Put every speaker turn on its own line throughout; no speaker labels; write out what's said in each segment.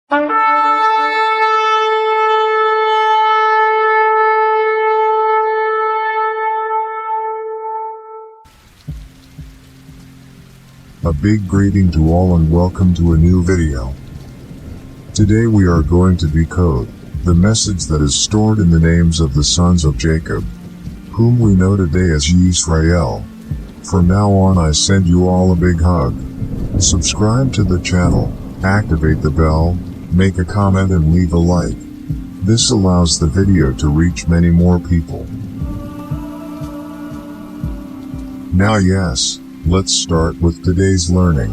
A big greeting to all and welcome to a new video. Today we are going to decode the message that is stored in the names of the sons of Jacob, whom we know today as Yisrael. From now on I send you all a big hug. Subscribe to the channel, activate the bell, make a comment and leave a like. This allows the video to reach many more people. Now yes, let's start with today's learning.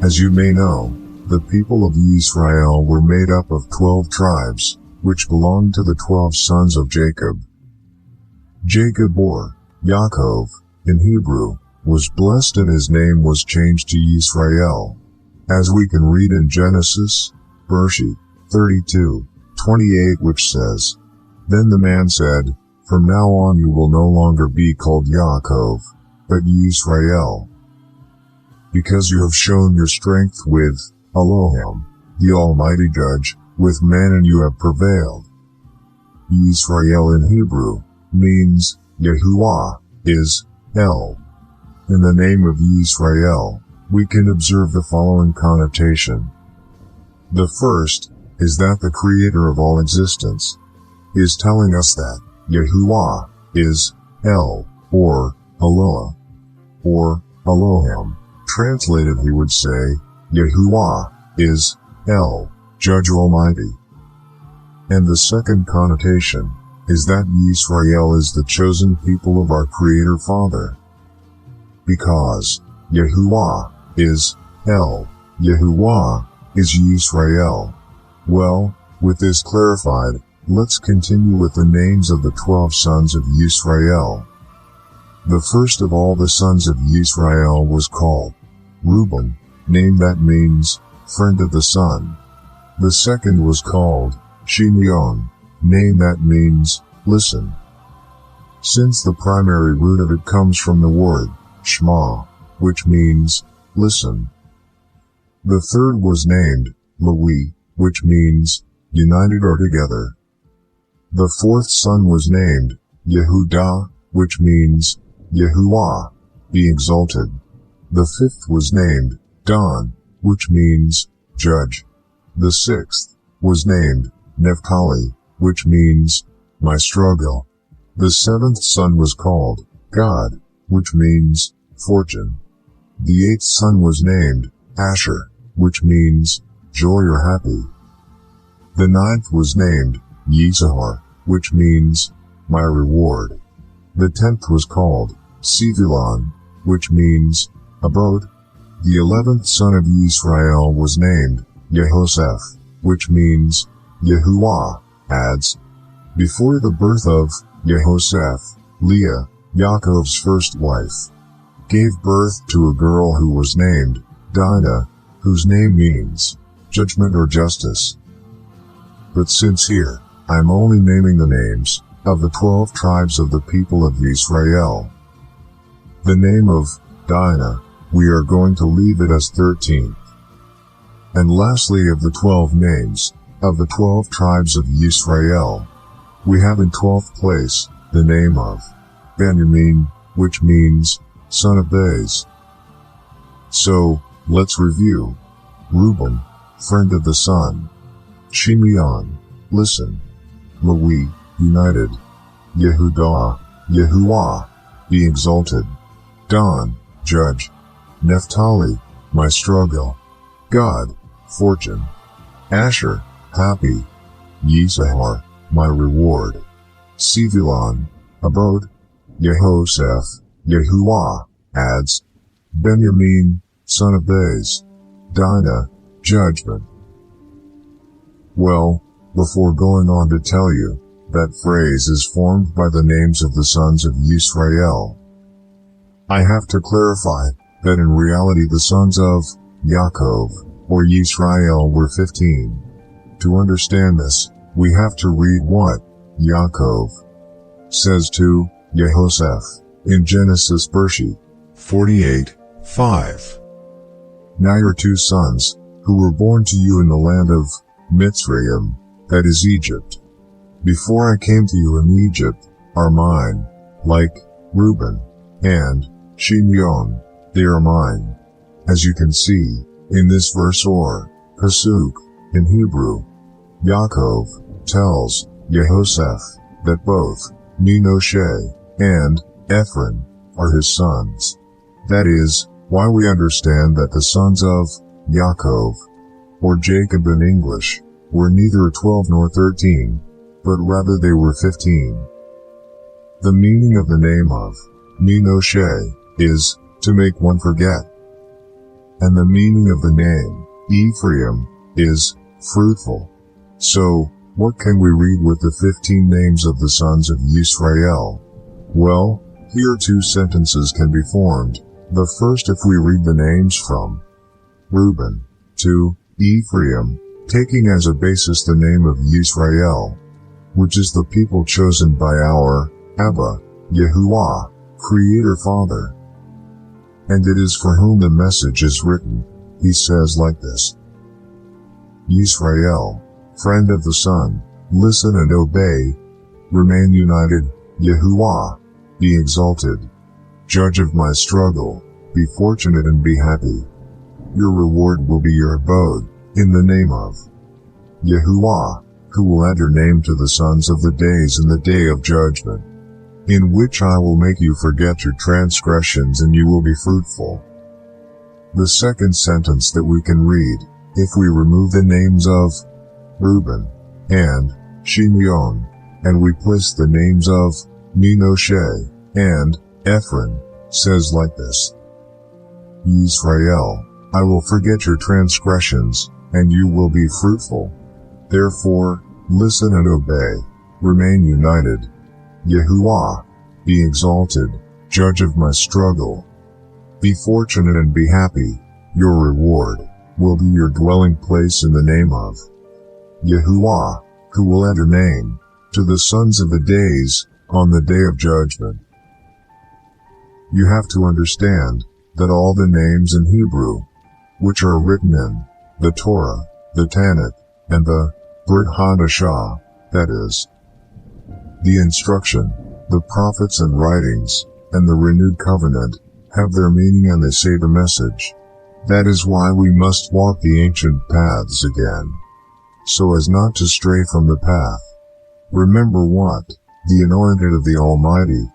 As you may know, the people of Israel were made up of 12 tribes, which belonged to the 12 sons of Jacob. Jacob, or Yaakov, in Hebrew, was blessed and his name was changed to Yisrael, as we can read in Genesis, Bereshit 32:28, which says, "Then the man said, From now on you will no longer be called Yaakov, but Yisrael, because you have shown your strength with Elohim, the Almighty Judge, with man, and you have prevailed." Yisrael in Hebrew means Yahuwah is El. In the name of Yisrael, we can observe the following connotation. The first is that the Creator of all existence is telling us that Yahuwah is El, or Eloah, or Elohim. Translated, he would say, Yahuwah is El, Judge Almighty. And the second connotation is that Yisrael is the chosen people of our Creator Father. Because Yahuwah is El, Yahuwah is Yisrael. Well, with this clarified, let's continue with the names of the 12 sons of Yisrael. The first of all the sons of Yisrael was called Reuben, name that means friend of the sun. The second was called Shimeon, name that means listen, since the primary root of it comes from the word Shema, which means listen. The third was named Lewi, which means united or together. The fourth son was named Yehudah, which means Yahuwah, be exalted. The fifth was named Dan, which means judge. The sixth was named Naphtali, which means my struggle. The seventh son was called God, which means fortune. The eighth son was named Asher, which means joy or happy. The ninth was named Yisahar, which means my reward. The 10th was called Sivilon, which means abode. The 11th son of Israel was named Yehoseph, which means Yahuwah adds. Before the birth of Yehoseph, Leah, Yaakov's first wife, gave birth to a girl who was named Dinah, whose name means judgment or justice. But since here, I'm only naming the names of the 12 tribes of the people of Israel. The name of Dinah, we are going to leave it as 13th. And lastly, of the 12 names of the 12 tribes of Israel, we have in 12th place the name of Benjamin, which means son of days. So, let's review. Reuben, friend of the sun. Shimeon, listen. Lewi, united. Yehudah, Yahuwah, be exalted. Dan, judge. Naphtali, my struggle. God, fortune. Asher, happy. Yisahar, my reward. Sivilon, abode. Yehoseph, Yahuwah, adds. Benjamin, son of days. Dinah, judgment. Well, before going on to tell you, that phrase is formed by the names of the sons of Yisrael. I have to clarify that in reality the sons of Yaakov, or Yisrael, were 15. To understand this, we have to read what Yaakov says to Yehoseph in Genesis Bereshit 48, 5. Now your 2 sons, who were born to you in the land of Mitzrayim, that is Egypt, before I came to you in Egypt, are mine, like Reuben and Shimeon, they are mine. As you can see, in this verse or pasuk, in Hebrew, Yaakov tells Yehoshaphat that both Menosheh and Ephraim are his sons. That is why we understand that the sons of Yaakov, or Jacob in English, were neither 12 nor 13, but rather they were 15. The meaning of the name of Menosheh is to make one forget. And the meaning of the name Ephraim is fruitful. So, what can we read with the 15 names of the sons of Yisrael? Well, here 2 sentences can be formed. The first, if we read the names from Reuben to Ephraim, taking as a basis the name of Yisrael, which is the people chosen by our Abba, Yahuwah, Creator Father. And it is for whom the message is written. He says like this: Yisrael, friend of the Son, listen and obey, remain united, Yahuwah, be exalted, judge of my struggle, be fortunate and be happy. Your reward will be your abode, in the name of Yahuwah, who will add your name to the sons of the days in the day of judgment, in which I will make you forget your transgressions and you will be fruitful. The second sentence that we can read, if we remove the names of Reuben and Shimeon, and we place the names of Menosheh and Ephraim, says like this: Yisrael, I will forget your transgressions, and you will be fruitful. Therefore, listen and obey, remain united. Yahuwah, be exalted, judge of my struggle. Be fortunate and be happy, your reward will be your dwelling place in the name of Yahuwah, who will add your name to the sons of the days on the day of judgment. You have to understand that all the names in Hebrew, which are written in the Torah, the Tanakh, and the Brit Hadashah, that is, the instruction, the prophets and writings, and the renewed covenant, have their meaning and they say the message. That is why we must walk the ancient paths again, so as not to stray from the path. Remember what the anointed of the Almighty,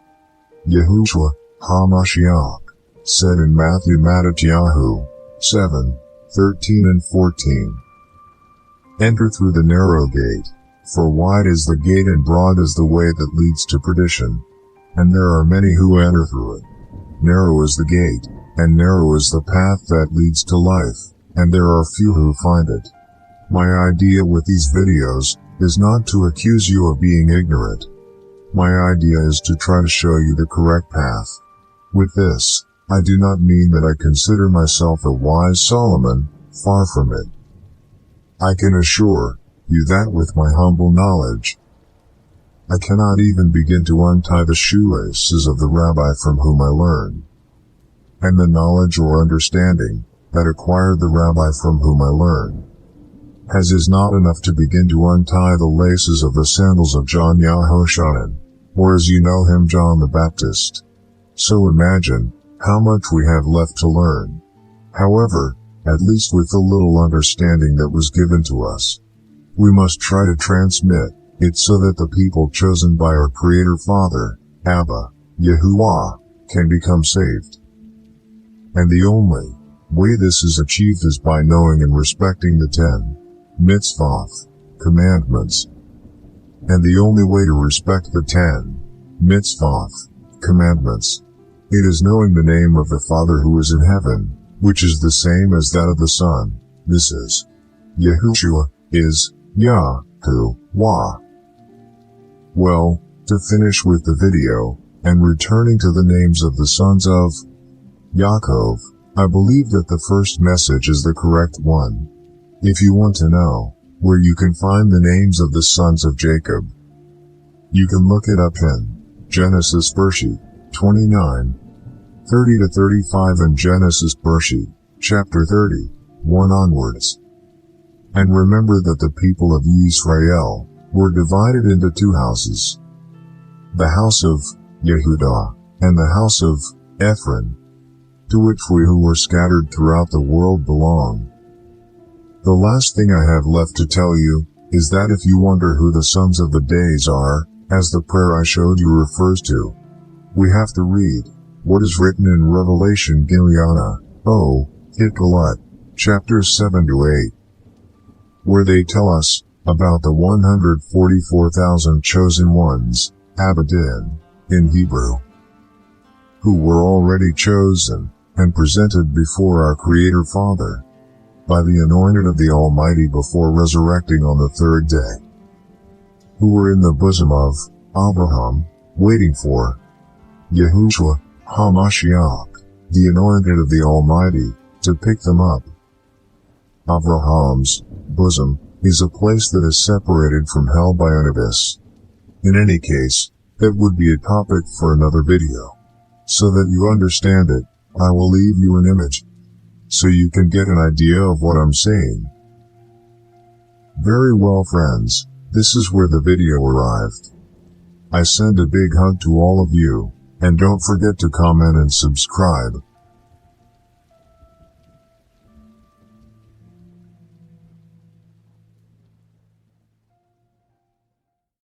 Yahushua HaMashiach, said in Matthew 7:13 and 14. Enter through the narrow gate, for wide is the gate and broad is the way that leads to perdition, and there are many who enter through it. Narrow is the gate, and narrow is the path that leads to life, and there are few who find it. My idea with these videos is not to accuse you of being ignorant. My idea is to try to show you the correct path. With this, I do not mean that I consider myself a wise Solomon, far from it. I can assure you that with my humble knowledge, I cannot even begin to untie the shoelaces of the rabbi from whom I learned, and the knowledge or understanding that acquired the rabbi from whom I learned, as is not enough to begin to untie the laces of the sandals of John Yahoshanan, or as you know him, John the Baptist. So imagine how much we have left to learn. However, at least with the little understanding that was given to us, we must try to transmit it so that the people chosen by our Creator Father, Abba, Yahuwah, can become saved. And the only way this is achieved is by knowing and respecting the 10 mitzvot, commandments. And the only way to respect the 10 mitzvot, commandments, it is knowing the name of the Father who is in heaven, which is the same as that of the Son. This is Yahushua, is Yahuwah. Well, to finish with the video, and returning to the names of the sons of Yaakov, I believe that the first message is the correct one. If you want to know where you can find the names of the sons of Jacob, you can look it up in Genesis 29, 30 to 35 and Genesis Bereshit, chapter 30, 1 onwards. And remember that the people of Israel were divided into two houses, the house of Yehudah and the house of Ephraim, to which we who were scattered throughout the world belong. The last thing I have left to tell you is that if you wonder who the sons of the days are, as the prayer I showed you refers to, we have to read what is written in Revelation Gileana, Hikalat, chapters 7 to 8, where they tell us about the 144,000 chosen ones, Abadin, in Hebrew, who were already chosen and presented before our Creator Father by the anointed of the Almighty before resurrecting on the third day, who were in the bosom of Abraham, waiting for Yahushua HaMashiach, the anointed of the Almighty, to pick them up. Abraham's bosom is a place that is separated from hell by an abyss. In any case, that would be a topic for another video. So that you understand it, I will leave you an image, so you can get an idea of what I'm saying. Very well, friends, this is where the video arrived. I send a big hug to all of you, and don't forget to comment and subscribe.